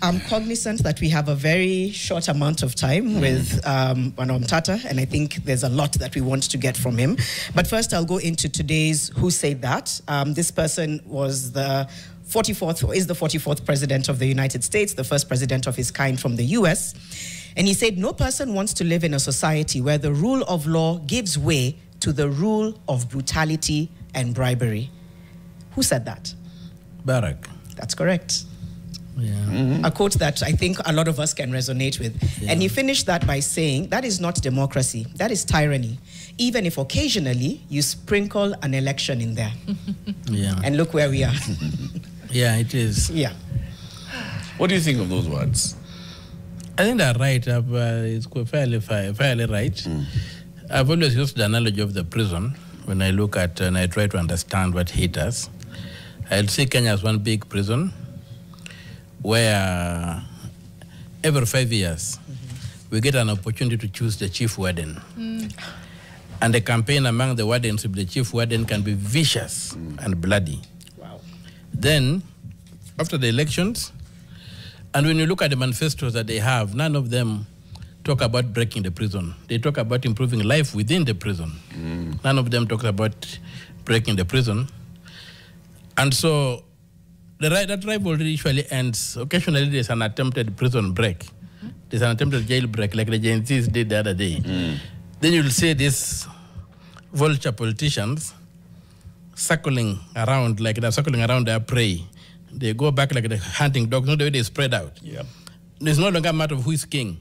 I'm cognizant that we have a very short amount of time with Omtatah, and I think there's a lot that we want to get from him. But first, I'll go into today's Who Said That. This person was the 44th president of the United States, the first president of his kind from the US. And he said, no person wants to live in a society where the rule of law gives way to the rule of brutality and bribery. Who said that? Barack. That's correct. Yeah. A quote that I think a lot of us can resonate with. Yeah. And he finished that by saying, that is not democracy, that is tyranny, even if occasionally you sprinkle an election in there. Yeah. And look where we are. Yeah, it is. Yeah. What do you think of those words? I think they're right. It's fairly right. I've always used the analogy of the prison when I look at and I try to understand what hit us. I'll see Kenya as one big prison where every 5 years we get an opportunity to choose the chief warden. And the campaign among the wardens with the chief warden can be vicious and bloody. Wow. Then, after the elections, and when you look at the manifestos that they have, none of them talk about breaking the prison. They talk about improving life within the prison. None of them talk about breaking the prison. And so that rivalry usually ends. Occasionally there's an attempted prison break. There's an attempted jail break like the Gen Zs did the other day. Then you'll see these vulture politicians circling around like they're circling around their prey. They go back like the hunting dogs, not the way they spread out. Yep. It's no longer a matter of who is king.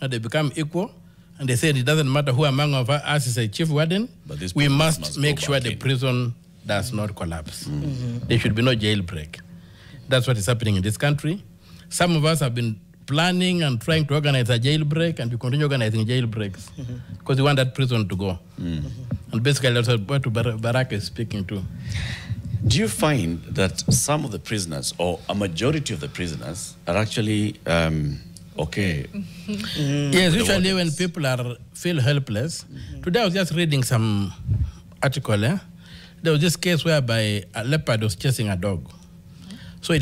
And they become equal, and they said it doesn't matter who among us is a chief warden, but we must make sure the prison does not collapse. There should be no jailbreak. That's what is happening in this country. Some of us have been planning and trying to organize a jailbreak, and we continue organizing jailbreaks because we want that prison to go. And basically that's what Barack is speaking to. Do you find that some of the prisoners, or a majority of the prisoners, are actually okay? Yes, usually when people feel helpless. Today I was just reading some article. There was this case whereby a leopard was chasing a dog. So it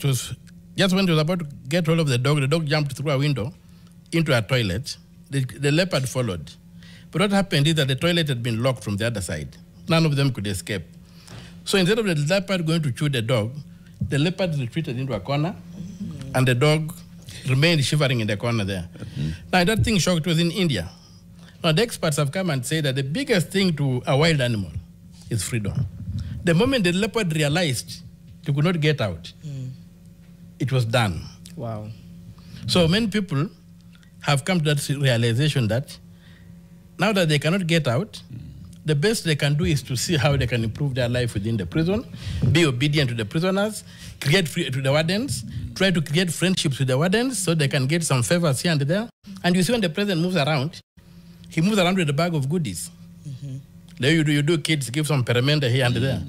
was just when it was about to get hold of the dog jumped through a window into a toilet. The leopard followed. But what happened is that the toilet had been locked from the other side. None of them could escape. So instead of the leopard going to chew the dog, the leopard retreated into a corner, and the dog remained shivering in the corner there. Now that thing shocked was in India. Now the experts have come and said that the biggest thing to a wild animal is freedom. The moment the leopard realized he could not get out, it was done. Wow. So many people have come to that realization that now that they cannot get out, the best they can do is to see how they can improve their life within the prison, be obedient to the prisoners, to the wardens, try to create friendships with the wardens so they can get some favors here and there. And you see when the president moves around, he moves around with a bag of goodies. There you do kids, give some peramenta here and there.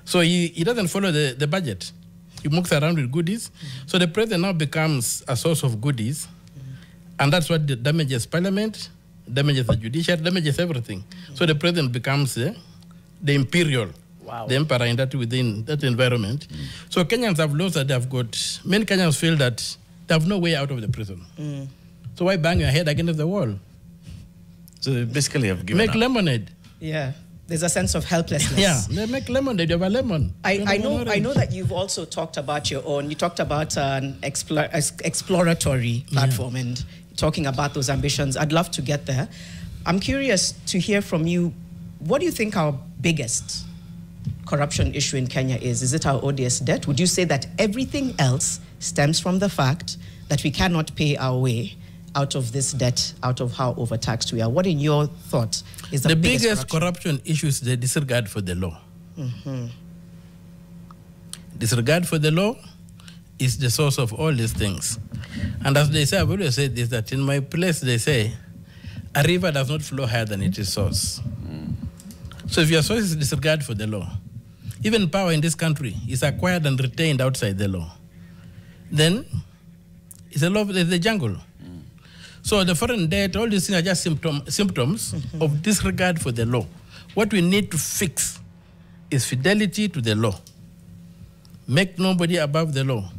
So he doesn't follow the budget. He moves around with goodies. So the president now becomes a source of goodies. And that's what damages parliament, damages the judiciary, damages everything. So the president becomes the imperial, the emperor within that environment. So Kenyans have lost that they've got, many Kenyans feel that they have no way out of the prison. So why bang your head against the wall? So they basically have given Make lemonade. Yeah. There's a sense of helplessness. Yeah, they make lemonade, you have a lemon. I know that you've also talked about your own. You talked about an exploratory platform and talking about those ambitions. I'd love to get there. I'm curious to hear from you. What do you think our biggest corruption issue in Kenya is? Is it our odious debt? Would you say that everything else stems from the fact that we cannot pay our way out of this debt, out of how overtaxed we are? What, in your thoughts, is the biggest corruption issue is the disregard for the law. Disregard for the law is the source of all these things. And as they say, I've always said this, that in my place they say, a river does not flow higher than its source. So if your source is disregard for the law, even power in this country is acquired and retained outside the law, then it's a law of the jungle. So the foreign debt, all these things are just symptoms of disregard for the law. What we need to fix is fidelity to the law. Make nobody above the law.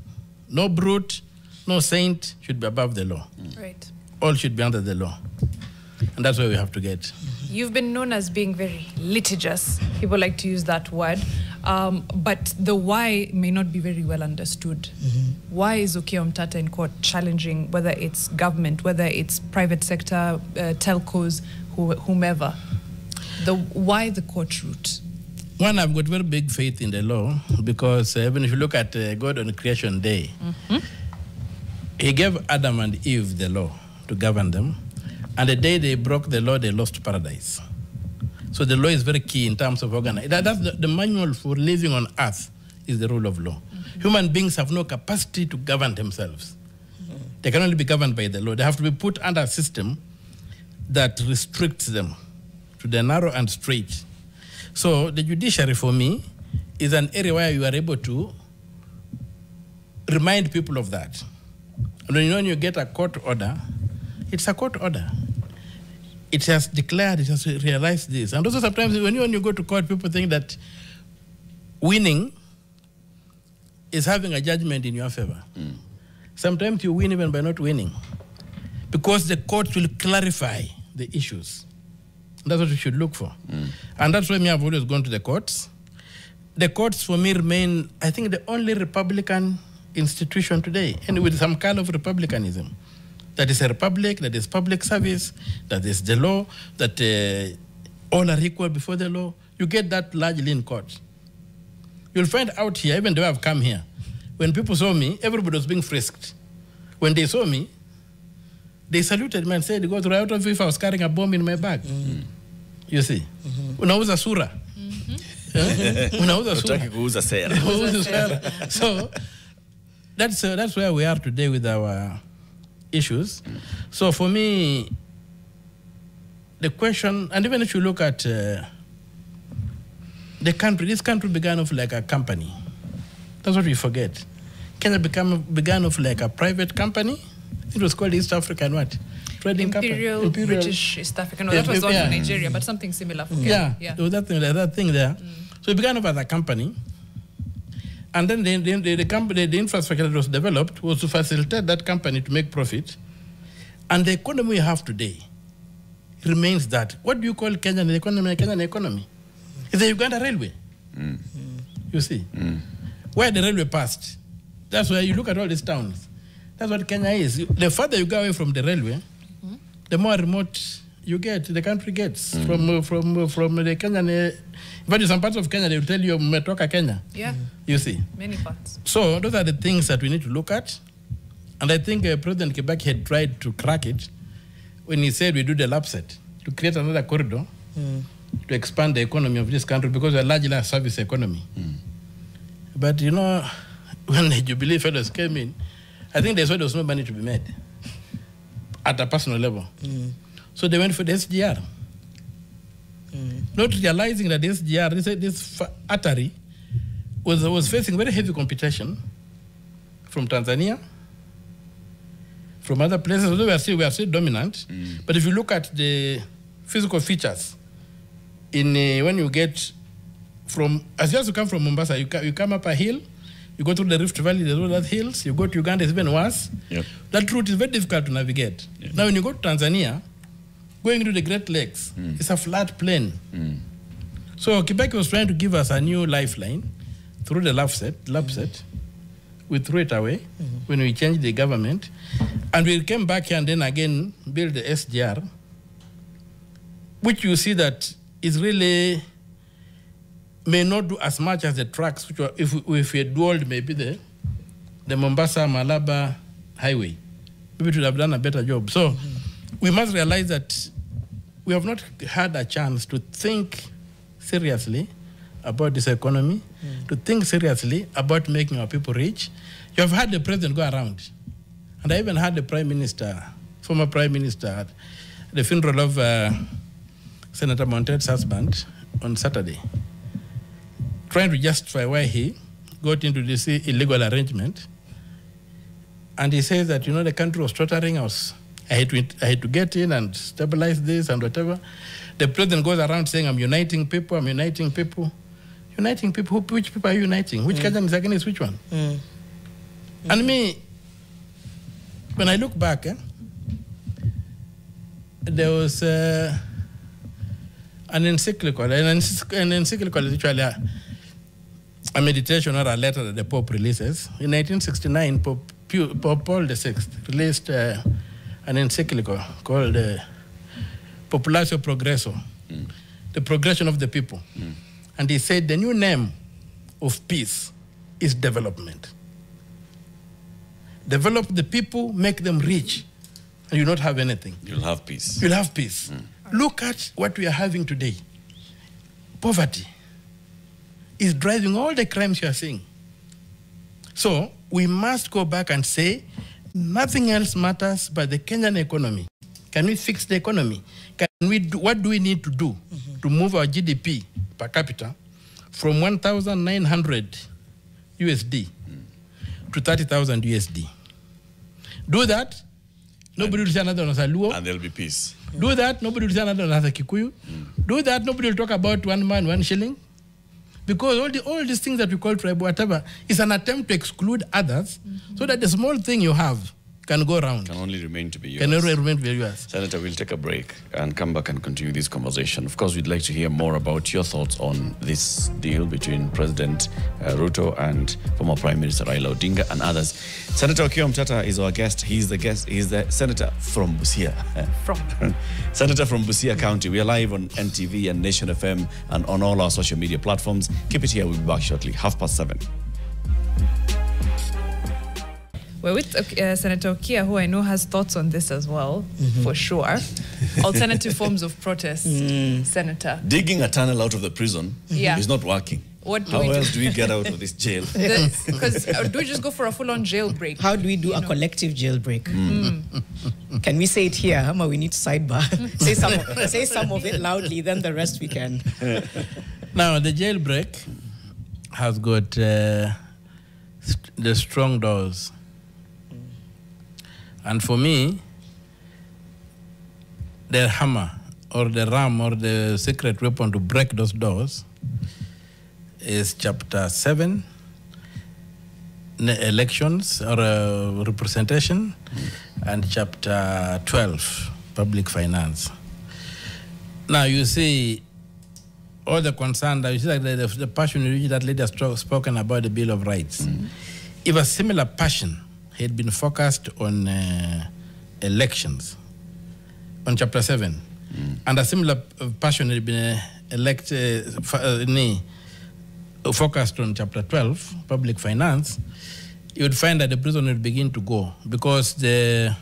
No brute, No saint should be above the law. Right. All should be under the law. And that's where we have to get. You've been known as being very litigious. People like to use that word. But the why may not be very well understood. Why is Okiya Omtatah in court challenging whether it's government, whether it's private sector, telcos, whomever? Why the court route? One, I've got very big faith in the law because even if you look at God on Creation Day, he gave Adam and Eve the law to govern them. And the day they broke the law, they lost paradise. So the law is very key in terms of organizing. That's the manual for living on earth is the rule of law. Human beings have no capacity to govern themselves. They can only be governed by the law. They have to be put under a system that restricts them to the narrow and straight. So the judiciary for me is an area where you are able to remind people of that. And when you get a court order, it's a court order. It has declared, it has realized this. And also sometimes when you go to court, people think that winning is having a judgment in your favor. Sometimes you win even by not winning. Because the court will clarify the issues. That's what we should look for. And that's why I've always gone to the courts. The courts for me remain, I think, the only Republican institution today, and with some kind of republicanism. That is a republic, that is public service, that is the law, that all are equal before the law. You get that largely in court. You'll find out here, even though I've come here, when people saw me, everybody was being frisked. When they saw me, they saluted me and said, "Go to out of if I was carrying a bomb in my bag." You see? Unauza sura. Unauza sura. So that's where we are today with our issues. So for me, the question, and even if you look at the country, this country began off like a company. That's what we forget. Kenya began off like a private company. It was called East African what? Trading Imperial British East African. No, that was also Nigeria, but something similar for Kenya. Yeah, there was that thing there. So it began off as a company. And then the infrastructure that was developed was to facilitate that company to make profit. And the economy we have today remains that. What do you call Kenyan economy? Kenyan economy? It's the Uganda Railway. You see? Where the railway passed. That's where you look at all these towns. That's what Kenya is. The further you go away from the railway, the more remote you get, the country gets from the Kenyan. But in some parts of Kenya, they will tell you, "Umetoka Kenya." Yeah. You see? Many parts. So those are the things that we need to look at. And I think President Kibaki had tried to crack it when he said we do the LAPSET to create another corridor to expand the economy of this country because we're largely a service economy. But when the Jubilee fellows came in, I think they saw there was no money to be made at a personal level. So they went for the SGR. Not realizing that the SGR, this artery, was facing very heavy competition from Tanzania, from other places. Although we are still dominant, but if you look at the physical features, when you get from, as you come from Mombasa, you come up a hill, you go through the Rift Valley, there's all that hills, you go to Uganda, it's even worse. That route is very difficult to navigate. Now when you go to Tanzania, going to the Great Lakes, it's a flat plain. So Kibaki was trying to give us a new lifeline through the LAPSET. We threw it away when we changed the government. And we came back here and then again built the SGR, which you see that is really may not do as much as the tracks, which were, if we had dualed maybe the Mombasa-Malaba highway, maybe it would have done a better job. So we must realize that we have not had a chance to think seriously about this economy, to think seriously about making our people rich. You have had the president go around, and I even had the prime minister, former prime minister, at the funeral of Senator Monteith's husband on Saturday, trying to justify why he got into this illegal arrangement. And he says that, the country was tottering. I had to get in and stabilize this and whatever. The president goes around saying, I'm uniting people, I'm uniting people. Uniting people? Which people are you uniting? Which Kenyan is against which one? And me, when I look back, there was an encyclical. An encyclical is usually a meditation or a letter that the Pope releases. In 1969, Pope Paul VI released an encyclical called Populatio Progresso, the progression of the people. And he said the new name of peace is development. Develop the people, make them rich, and you don't have anything. You'll have peace. You'll have peace. Look at what we are having today. Poverty is driving all the crimes you are seeing. So we must go back and say, nothing else matters but the Kenyan economy. Can we fix the economy? What do we need to do to move our GDP per capita from 1,900 USD to 30,000 USD? Do that, nobody will say another on Saluo. And there'll be peace. Do that, nobody will say another on Kikuyu. Do that, nobody will talk about 1 man, 1 shilling. Because all these things that we call tribal, whatever, is an attempt to exclude others so that the small thing you have can go around. Can only remain to be yours. Can only remain to be yours. Senator, we'll take a break and come back and continue this conversation. Of course, we'd like to hear more about your thoughts on this deal between President Ruto and former Prime Minister Raila Odinga and others. Senator Okiya Omtatah is our guest. He's the senator from Busia. Senator from Busia County. We are live on NTV and Nation FM and on all our social media platforms. Keep it here. We'll be back shortly. 7:30. We're with Senator Okiya, who I know has thoughts on this as well, for sure. Alternative forms of protest, Senator. Digging a tunnel out of the prison is not working. How else do we get out of this jail? Because do we just go for a full-on jailbreak? How do we do a collective jailbreak? Can we say it here? Hama, we need to sidebar. say some of it loudly, then the rest we can. Now, the jailbreak has got the strong doors. And for me, the hammer or the ram or the secret weapon to break those doors is chapter 7, elections or representation, and chapter 12, public finance. Now you see all the concern, you see like the passion in which that lady has spoken about the Bill of Rights. If a similar passion had been focused on elections, on chapter 7, and a similar passion had been focused on chapter 12, public finance, you would find that the prison would begin to go, because the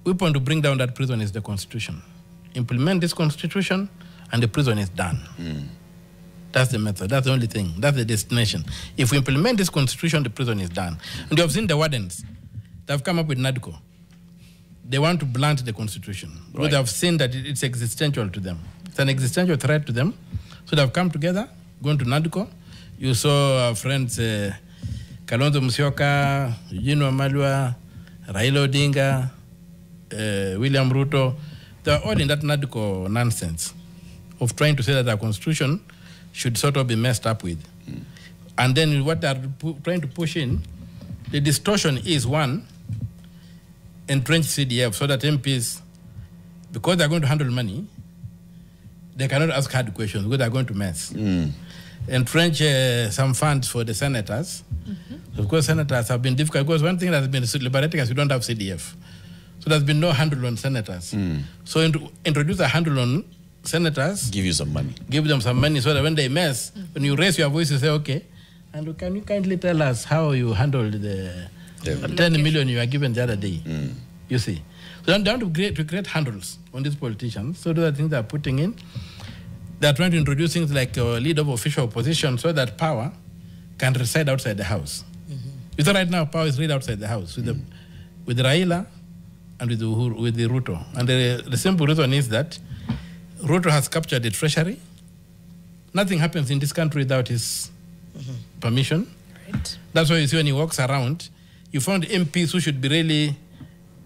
weapon to bring down that prison is the constitution. Implement this constitution and the prison is done. That's the method. That's the only thing. That's the destination. If we implement this constitution, the prison is done. And you have seen the wardens. They've come up with NADCO. They want to blunt the constitution. Right. They have seen that it's existential to them. It's an existential threat to them. So they've come together, gone to NADCO. You saw our friends Kalonzo Musyoka, Eugene Wamalwa, Raila Odinga, William Ruto. They're all in that NADCO nonsense of trying to say that our constitution should sort of be messed up with. And then what they're trying to push in, the distortion is, one, entrench CDF so that MPs, because they're going to handle money, they cannot ask hard questions because they're going to mess. Entrench some funds for the senators. Of course, senators have been difficult because one thing that has been liberating is we don't have CDF. So there's been no handle on senators. So introduce a handle on senators. Give you some money. Give them some money so that when they mess, when you raise your voice, you say, okay, and can you kindly tell us how you handled the 10 million you were given the other day? You see. So down to create handles on these politicians. So those are things they're putting in. They're trying to introduce things like leader of official opposition so that power can reside outside the house. You know, right now, power is really outside the house with Raila and with the Ruto. And the simple reason is that Ruto has captured the Treasury. Nothing happens in this country without his permission. Right. That's why you see when he walks around, you found MPs who should be really,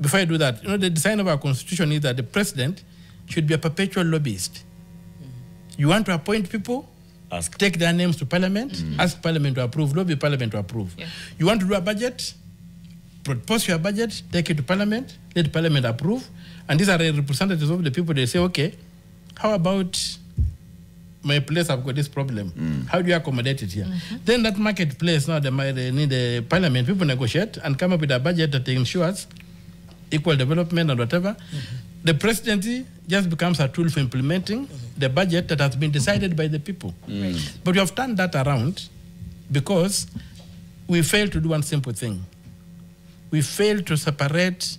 before you do that, you know, the design of our constitution is that the president should be a perpetual lobbyist. You want to appoint people, take their names to parliament, ask parliament to approve, lobby parliament to approve. You want to do a budget, propose your budget, take it to Parliament, let Parliament approve, and these are the representatives of the people. They say, okay, how about my place? I've got this problem. How do you accommodate it here? Then that marketplace, now they need the Parliament, people negotiate and come up with a budget that ensures equal development and whatever. The presidency just becomes a tool for implementing the budget that has been decided by the people. But we have turned that around because we failed to do one simple thing. We failed to separate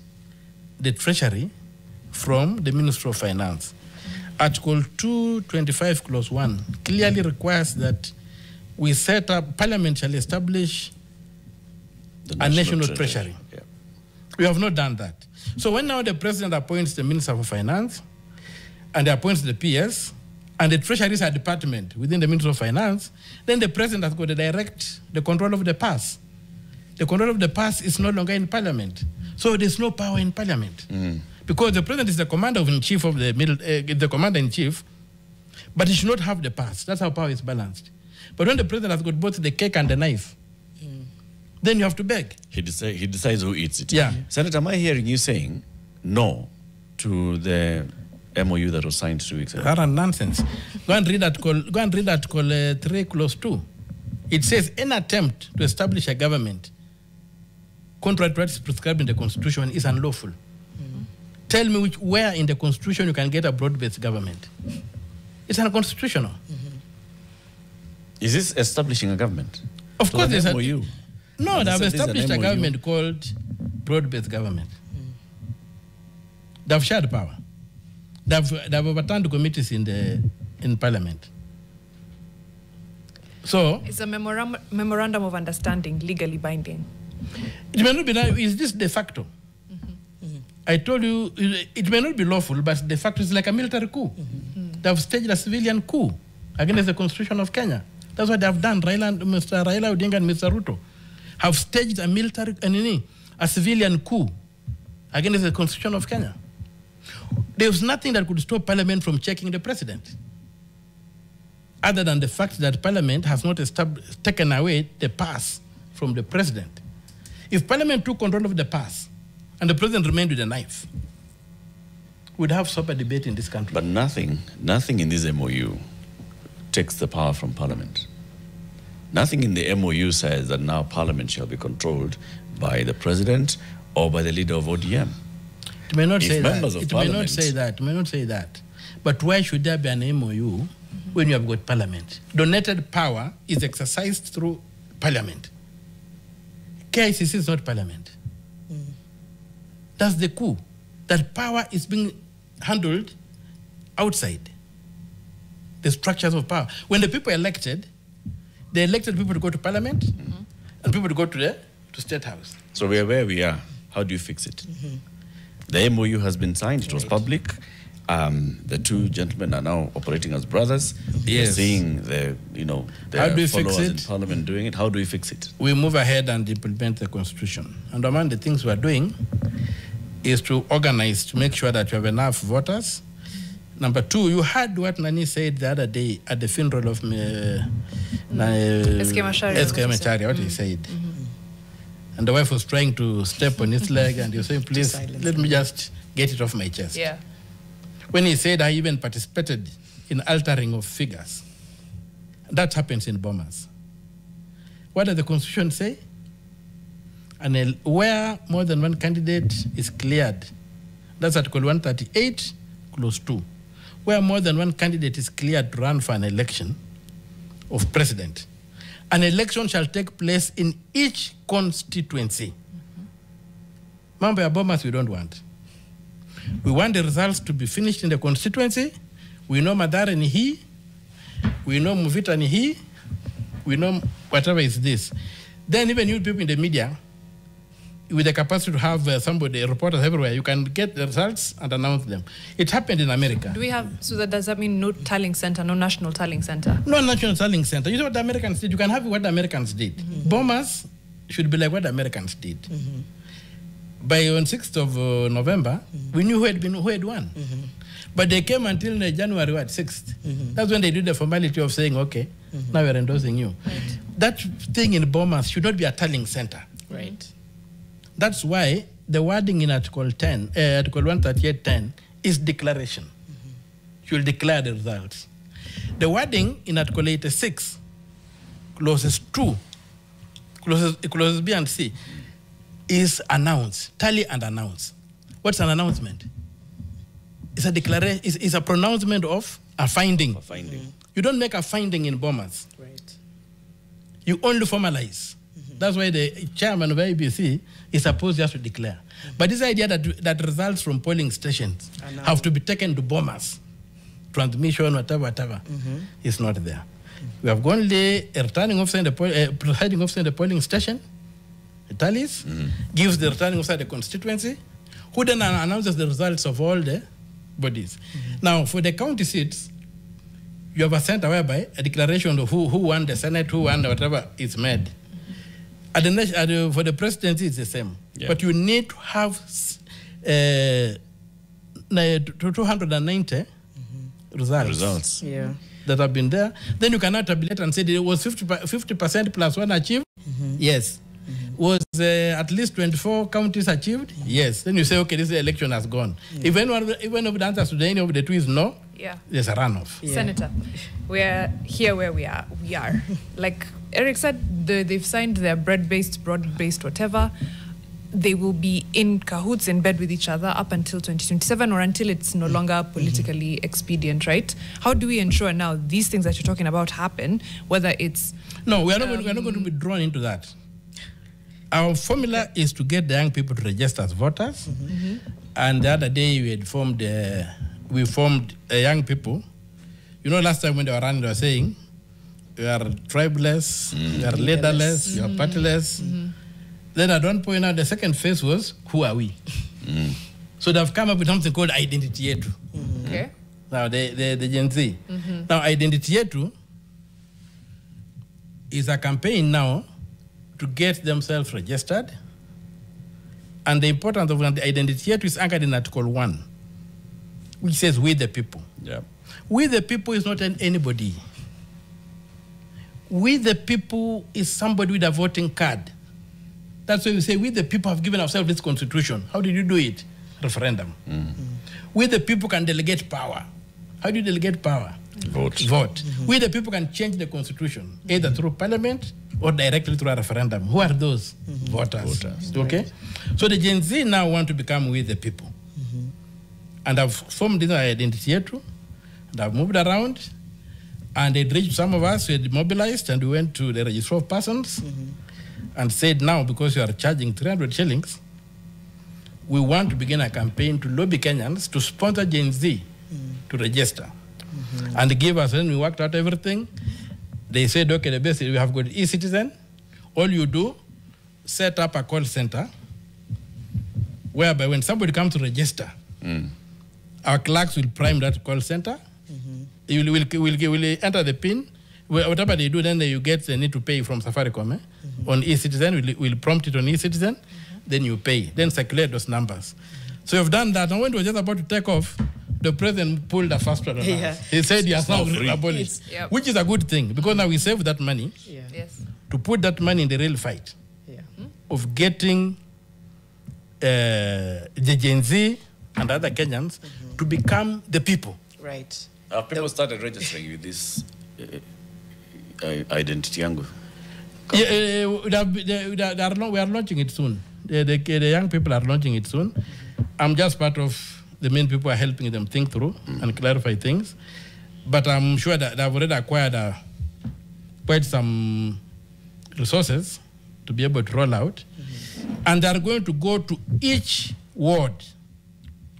the Treasury from the Ministry of Finance. Article 225 clause 1 clearly requires that we set up, Parliament shall establish a national treasury. Yeah. We have not done that. So when now the president appoints the Minister for Finance and appoints the PS and the Treasury is a department within the Ministry of Finance, then the president has got to direct the control of the purse. The control of the purse is no longer in Parliament. So there's no power in Parliament. Because the president is the commander-in-chief of the commander-in-chief, but he should not have the purse. That's how power is balanced. But when the president has got both the cake and the knife, then you have to beg. He decides who eats it. Yeah. Senator, am I hearing you saying no to the MOU that was signed 2 weeks ago? That is nonsense. Go and read Article 3, Clause 2. It says, any attempt to establish a government contrary to what is prescribed in the Constitution is unlawful. Tell me where in the Constitution you can get a broad-based government. It's unconstitutional. Is this establishing a government? Of course, there's MOU. No, they have established a government called broad-based government. They have shared power. They have overturned committees in Parliament. So it's a memorandum of understanding, legally binding. It may not be. Is this de facto? I told you it may not be lawful, but de facto it's like a military coup. They have staged a civilian coup against the Constitution of Kenya. That's what they have done. Mr. Raila Odinga and Mr. Ruto have staged a civilian coup against the Constitution of Kenya. There was nothing that could stop Parliament from checking the president, other than the fact that Parliament has not taken away the purse from the president. If Parliament took control of the purse and the president remained with a knife, we'd have sober debate in this country. But nothing in this MOU takes the power from Parliament. Nothing in the MOU says that now Parliament shall be controlled by the president or by the leader of ODM. It may not say that. It may not say that. It may not say that. But why should there be an MOU when you have got Parliament? Donated power is exercised through Parliament. KICC is not Parliament. That's the coup. That power is being handled outside the structures of power. When the people elected, they elected people to go to Parliament and people to go to State House. So we are where we are. How do you fix it? The MOU has been signed. It was public. The two gentlemen are now operating as brothers. Yes. Seeing their followers in Parliament doing it. How do we fix it? We move ahead and implement the Constitution. And among the things we are doing is to organize, to make sure that you have enough voters. Number two, you heard what Nani said the other day at the funeral of SK Macharia, what he said. And the wife was trying to step on his leg and he was saying, please, let me just get it off my chest. Yeah. When he said I even participated in altering of figures, that happens in Bomas. What does the Constitution say? And where more than one candidate is cleared, that's Article 138, Clause 2. Where more than one candidate is cleared to run for an election of president, an election shall take place in each constituency. Mambo ya Bomas we don't want. We want the results to be finished in the constituency. We know Madara ni he, we know Muvita ni he, we know whatever is this. Then even you people in the media, with the capacity to have reporters everywhere, you can get the results and announce them. It happened in America. Do we have, so does that mean no tallying center, no national tallying center? No national tallying center. You know what the Americans did? You can have what the Americans did. Bombers should be like what the Americans did. By on 6th of November, we knew who had won. But they came until January 6th. That's when they did the formality of saying, okay, now we're endorsing you. That thing in Bomas should not be a tallying center. Right. That's why the wording in Article 10, Article 138.10 is declaration. You will declare the results. The wording in Article 86, clauses 2, clauses B and C, is announce, tally and announce. What's an announcement? It's a declaration. It's a pronouncement of a finding. A finding. You don't make a finding in Bomas. Right. You only formalize. That's why the chairman of ABC is supposed just to declare. But this idea that results from polling stations have to be taken to Bomas, transmission, whatever, is not there. We have only a returning officer in the presiding officer in the polling station, the tallies, gives the returning officer the constituency, who then announces the results of all the bodies. Now, for the county seats, you have a center whereby a declaration of who won the Senate, who won whatever is made. For the presidency, it's the same. Yeah. But you need to have 290 results. Yeah. That have been there. Then you cannot tabulate and say it was 50% plus one achieved. Yes. Was at least 24 counties achieved? Yes. Then you say, okay, this election has gone. If even of the answers to any of the two is no, there's a runoff. Senator, we're here where we are. Like Eric said, they've signed their broad-based, whatever. They will be in cahoots, in bed with each other up until 2027 or until it's no longer politically expedient, right? How do we ensure now these things that you're talking about happen, whether it's... No, we are not going to be drawn into that. Our formula is to get the young people to register as voters. And the other day we formed young people. You know, last time when they were running, they were saying, you are tribeless, you are leaderless, you are partyless. Then at one point, now the second phase was, who are we? So they've come up with something called Identity Yetu. Okay. Now, the Gen Z. Now, Identity Yetu is a campaign now to get themselves registered. And the importance of the Identity Yetu is anchored in Article 1, which says, we the people. Yeah. We the people is not anybody. We the people is somebody with a voting card. That's why we say, we the people have given ourselves this constitution. How did you do it? Referendum. We the people can delegate power. How do you delegate power? Vote. We the people can change the constitution, either through parliament or directly through a referendum. Who are those? Voters. Okay? So the Gen Z now want to become we the people. And I've formed this Identity Yetu, and I've moved around, and they reached some of us, we had mobilized, and we went to the Registrar of Persons, and said, now, because you are charging 300 shillings, we want to begin a campaign to lobby Kenyans to sponsor Gen Z to register. And give us, when we worked out everything, they said, okay, the best is we have got e-citizen. All you do, set up a call center, whereby when somebody comes to register, our clerks will prime that call center. We'll enter the PIN. Whatever they do, then you get, they need to pay from Safaricom. On e-citizen, we'll prompt it on e-citizen, then you pay. Then circulate those numbers. So you've done that, and when we were just about to take off, the president pulled the first one on us. He said he has now abolished, which is a good thing, because now we save that money to put that money in the real fight of getting the Gen Z and other Kenyans to become the people. Right. People started registering with this identity angle. Yeah, we are launching it soon. The young people are launching it soon. I'm just part of the main people are helping them think through and clarify things. But I'm sure that they've already acquired quite some resources to be able to roll out. And they're going to go to each ward,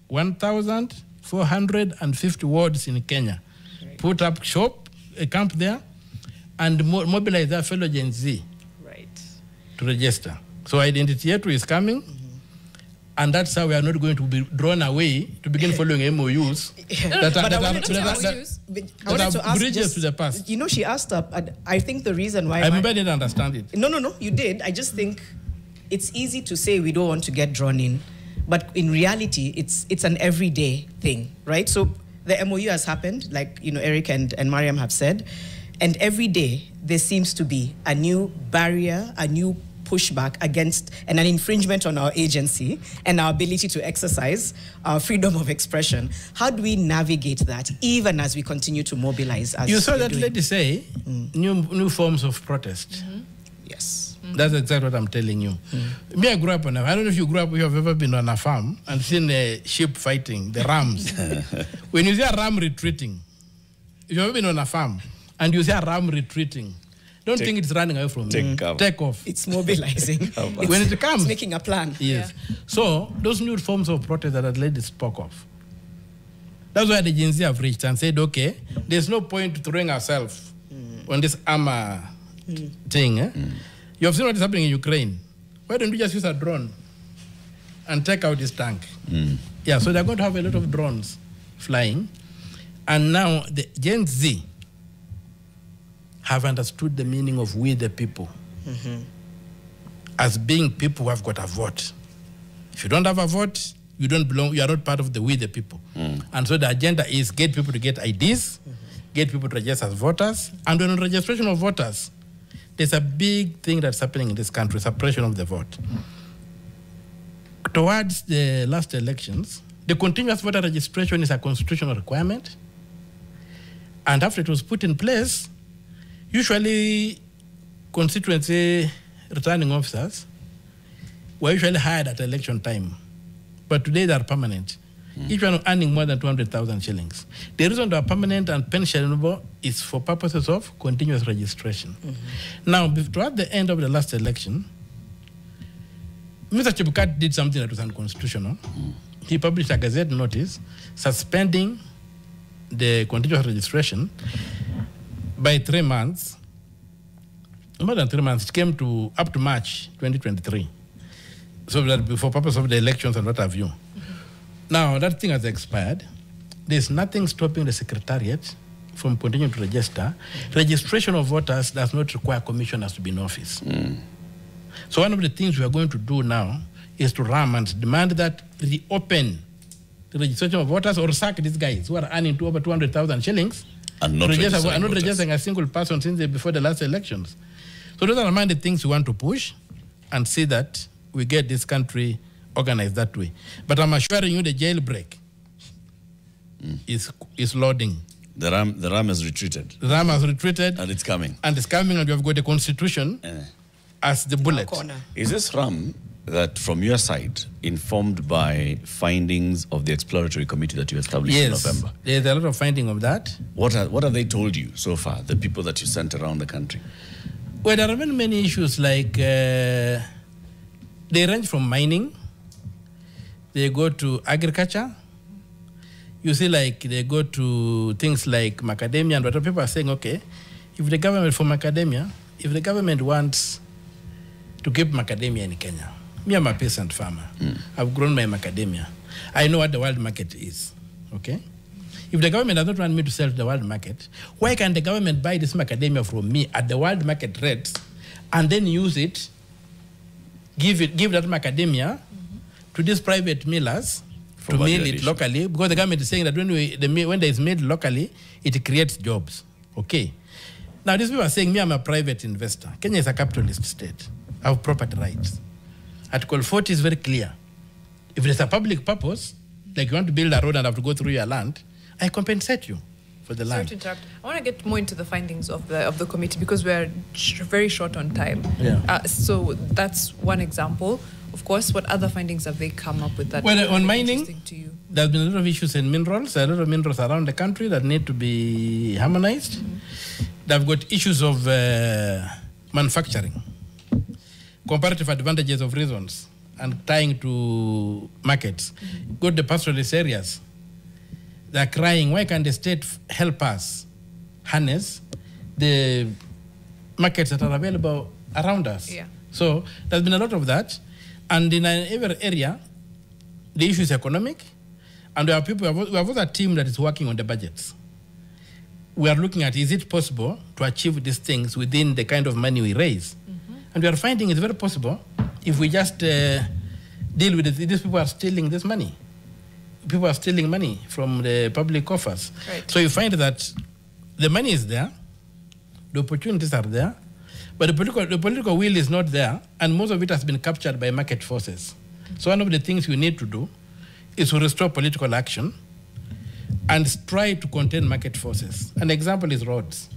1,450 wards in Kenya. Right. Put up shop, a camp there, and mobilize their fellow Gen Z to register. So Identity Yetu is coming. And that's how we are not going to be drawn away to begin following MOUs that are bridges to the past. You know, she asked up, I think the reason why... I didn't understand it. No, you did. I just think it's easy to say we don't want to get drawn in, but in reality, it's an everyday thing, right? So the MOU has happened, like, you know, Eric and Mariam have said, and every day there seems to be a new barrier, a new pushback against and an infringement on our agency and our ability to exercise our freedom of expression. How do we navigate that, even as we continue to mobilize? As you saw that lady say new forms of protest. Yes. That's exactly what I'm telling you. Me, I grew up on I don't know if you grew up, you have ever been on a farm and seen a sheep fighting, the rams. When you see a ram retreating, if you've ever been on a farm and you see a ram retreating, don't think it's running away from you. Take off. It's mobilizing. When it comes. It's making a plan. Yes. Yeah. So those new forms of protest that lady spoke of, that's why the Gen Z have reached and said, okay, there's no point throwing ourselves on this armor thing. Eh? You have seen what is happening in Ukraine. Why don't we just use a drone and take out this tank? Yeah, so they're going to have a lot of drones flying. And now the Gen Z have understood the meaning of we the people as being people who have got a vote. If you don't have a vote, you don't belong, you are not part of the we the people. And so the agenda is get people to get IDs, get people to register as voters, and on registration of voters, there's a big thing that's happening in this country, suppression of the vote. Towards the last elections, the continuous voter registration is a constitutional requirement. And after it was put in place, usually constituency returning officers were usually hired at election time. But today they are permanent. Each one earning more than 200,000 shillings. The reason they are permanent and pensionable is for purposes of continuous registration. Now, toward the end of the last election, Mr. Chebukati did something that was unconstitutional. He published a gazette notice suspending the continuous registration by 3 months. More than 3 months. It came to up to March 2023. So that for purpose of the elections and what have you. Now, that thing has expired. There's nothing stopping the Secretariat from continuing to register. Registration of voters does not require commissioners to be in office. So one of the things we are going to do now is to ram and demand that reopen the registration of voters or sack these guys who are earning over 200,000 shillings and not registering a single person since before the last elections. So those are among the things we want to push and see that we get this country organized that way. But I'm assuring you the jailbreak is loading. The ram has retreated. The ram has retreated. And it's coming. And it's coming, and we have got the constitution as the bullet. Is this ram that, from your side, informed by findings of the exploratory committee that you established in November? There's a lot of finding of that. What have they told you so far, the people that you sent around the country? Well, there are many issues like they range from mining. They go to agriculture. You see, like, they go to things like macadamia, and what people are saying, okay, if the government, from macadamia, if the government wants to keep macadamia in Kenya, me, I'm a peasant farmer. I've grown my macadamia. I know what the world market is, okay? If the government does not want me to sell to the world market, why can't the government buy this macadamia from me at the world market rates and then use it, give that macadamia to these private millers to mill it locally, because the government is saying that when there is made locally, it creates jobs. Okay. Now, these people are saying, me, I'm a private investor. Kenya is a capitalist state. I have property rights. Article 40 is very clear. If there's a public purpose, like you want to build a road and have to go through your land, I compensate you for the land. Sorry to interrupt. I want to get more into the findings of the committee because we're very short on time. Yeah. So that's one example. Of course, what other findings have they come up with that? Well, on mining, there's been a lot of issues in minerals. There are a lot of minerals around the country that need to be harmonized. They've got issues of manufacturing, comparative advantages of reasons, and tying to markets. Go to the pastoralist areas. They're crying, why can't the state help us harness the markets that are available around us? Yeah. So there's been a lot of that. And in every area, the issue is economic. And we have also a team that is working on the budgets. We are looking at, is it possible to achieve these things within the kind of money we raise? And we are finding it's very possible if we just deal with it. These people are stealing this money. People are stealing money from the public coffers. Right. So you find that the money is there, the opportunities are there, But the political will is not there, and most of it has been captured by market forces. So one of the things we need to do is to restore political action and try to contain market forces. An example is roads.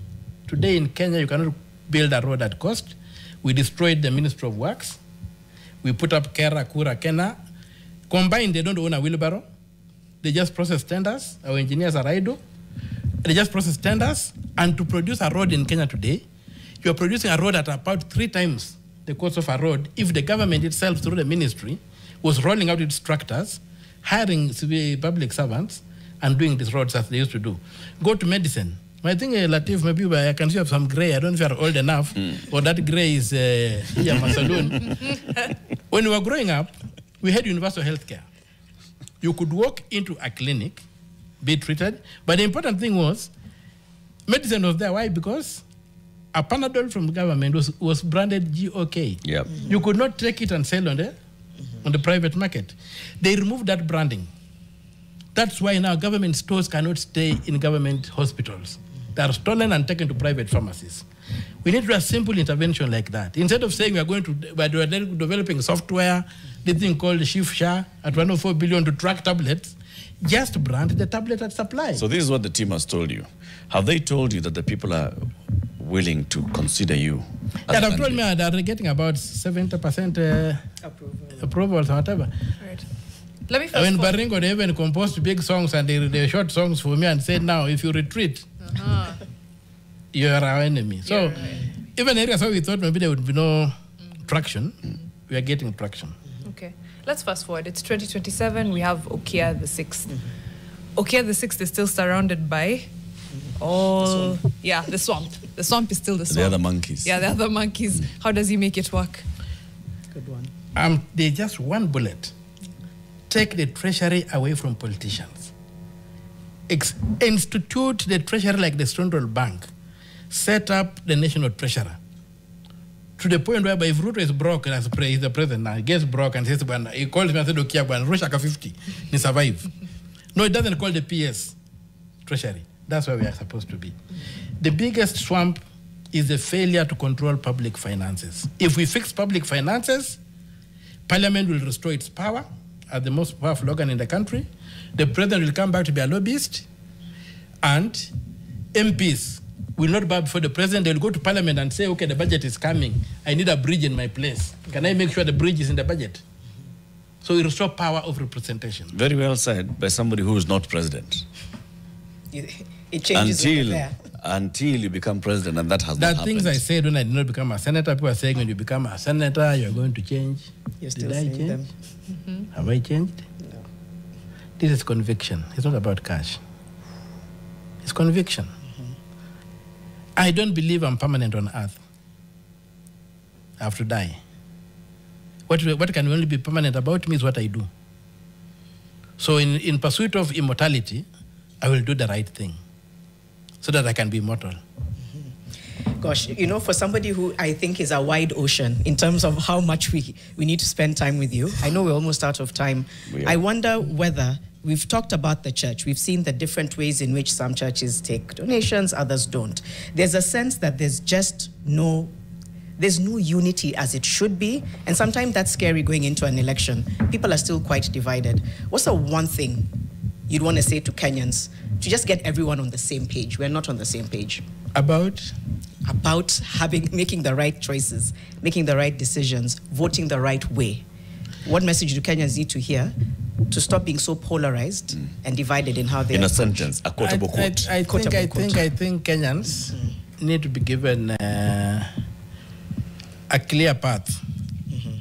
Today in Kenya, you cannot build a road at cost. We destroyed the Ministry of Works. We put up Kera, Kura, Kena. Combined, they don't own a wheelbarrow. They just process tenders. Our engineers are idle. They just process tenders. And to produce a road in Kenya today, you're producing a road at about 3 times the cost of a road if the government itself, through the ministry, was rolling out its tractors, hiring public servants, and doing these roads as they used to do. Go to medicine. I think, Latif, maybe I can see you have some gray. I don't know if you're old enough, or that gray is here, Masalun. When we were growing up, we had universal health care. You could walk into a clinic, be treated, but the important thing was, medicine was there. Why? Because a Panadol from the government was branded GOK. Yep. You could not take it and sell on the private market. They removed that branding. That's why now government stores cannot stay in government hospitals. They are stolen and taken to private pharmacies. We need to do a simple intervention like that. Instead of saying we are developing software, this thing called SHIFSHA at 104 billion to track tablets, just brand the tablet at supply. So this is what the team has told you. Have they told you that the people are willing to consider you? Yeah, they've told me that they're getting about 70% approvals or whatever. Right. Let me When Baringo, they even composed big songs and they short songs for me and said, now, if you retreat, you are our enemy. So even areas where we thought maybe there would be no traction, we are getting traction. Okay. Let's fast forward. It's 2027. We have Okiya the 6th. Okiya the 6th is still surrounded by all... the swamp. The swamp is still the swamp. The other monkeys. Yeah, the other monkeys. How does he make it work? Good one. There's just one bullet. Take the treasury away from politicians. Institute the treasury like the Central Bank. Set up the national treasurer. To the point whereby if Ruto is broke as he's the president now, he gets broke and says, he calls me and says, Okiya, Roshaka 50, he survive. No, it doesn't call the PS treasury. That's where we are supposed to be. The biggest swamp is the failure to control public finances. If we fix public finances, Parliament will restore its power as the most powerful organ in the country. The president will come back to be a lobbyist, and MPs will not bow before the president. They will go to Parliament and say, okay, the budget is coming. I need a bridge in my place. Can I make sure the bridge is in the budget? So we restore power of representation. Very well said by somebody who is not president. It changes until you become president, and that has not happened. Things I said when I did not become a senator, people are saying when you become a senator, you're going to change. You're still Did I saying change? them. Have I changed? No. This is conviction. It's not about cash. It's conviction. I don't believe I'm permanent on earth. I have to die. What can only be permanent about me is what I do. So in pursuit of immortality, I will do the right thing so that I can be immortal. Gosh, for somebody who I think is a wide ocean in terms of how much we need to spend time with you, I know we're almost out of time. I wonder whether, we've talked about the church. We've seen the different ways in which some churches take donations, others don't. There's a sense that there's no unity as it should be, and sometimes that's scary going into an election. People are still quite divided. What's the one thing you'd want to say to Kenyans to just get everyone on the same page? We're not on the same page. About making the right choices, making the right decisions, voting the right way. What message do Kenyans need to hear to stop being so polarized and divided in how they... In a sentence, a quotable quote. I think Kenyans need to be given a clear path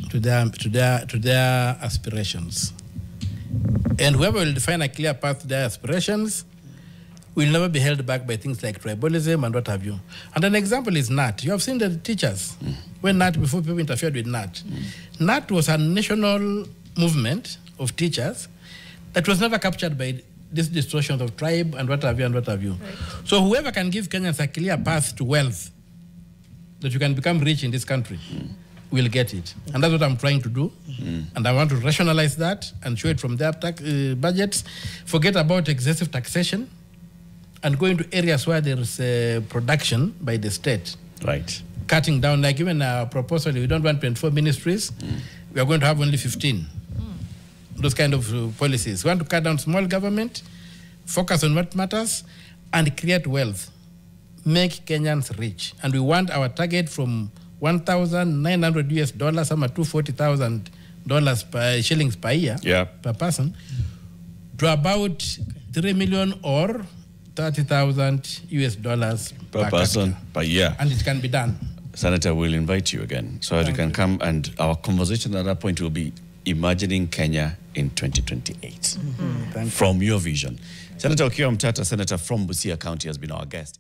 to their aspirations. And whoever will define a clear path to their aspirations will never be held back by things like tribalism and what have you. And an example is NAT. You have seen the teachers. When NAT, before people interfered with NAT. NAT was a national movement of teachers that was never captured by these distortions of tribe and what have you and what have you. Right. So whoever can give Kenyans a clear path to wealth, that you can become rich in this country, will get it. And that's what I'm trying to do. And I want to rationalize that and show it from their budgets. Forget about excessive taxation and go into areas where there is production by the state. Right. cutting down, like even our proposal, we don't want 24 ministries, we are going to have only 15. Those kind of policies. We want to cut down small government, focus on what matters, and create wealth. Make Kenyans rich. And we want our target from $1,900 some $240,000 per shillings per year, per person, to about 3 million or $30,000 per person per year. And it can be done. Senator, we'll invite you again so that you can come, and our conversation at that point will be imagining Kenya in 2028 from your vision. Senator Okiya Omtatah, Senator from Busia County, has been our guest.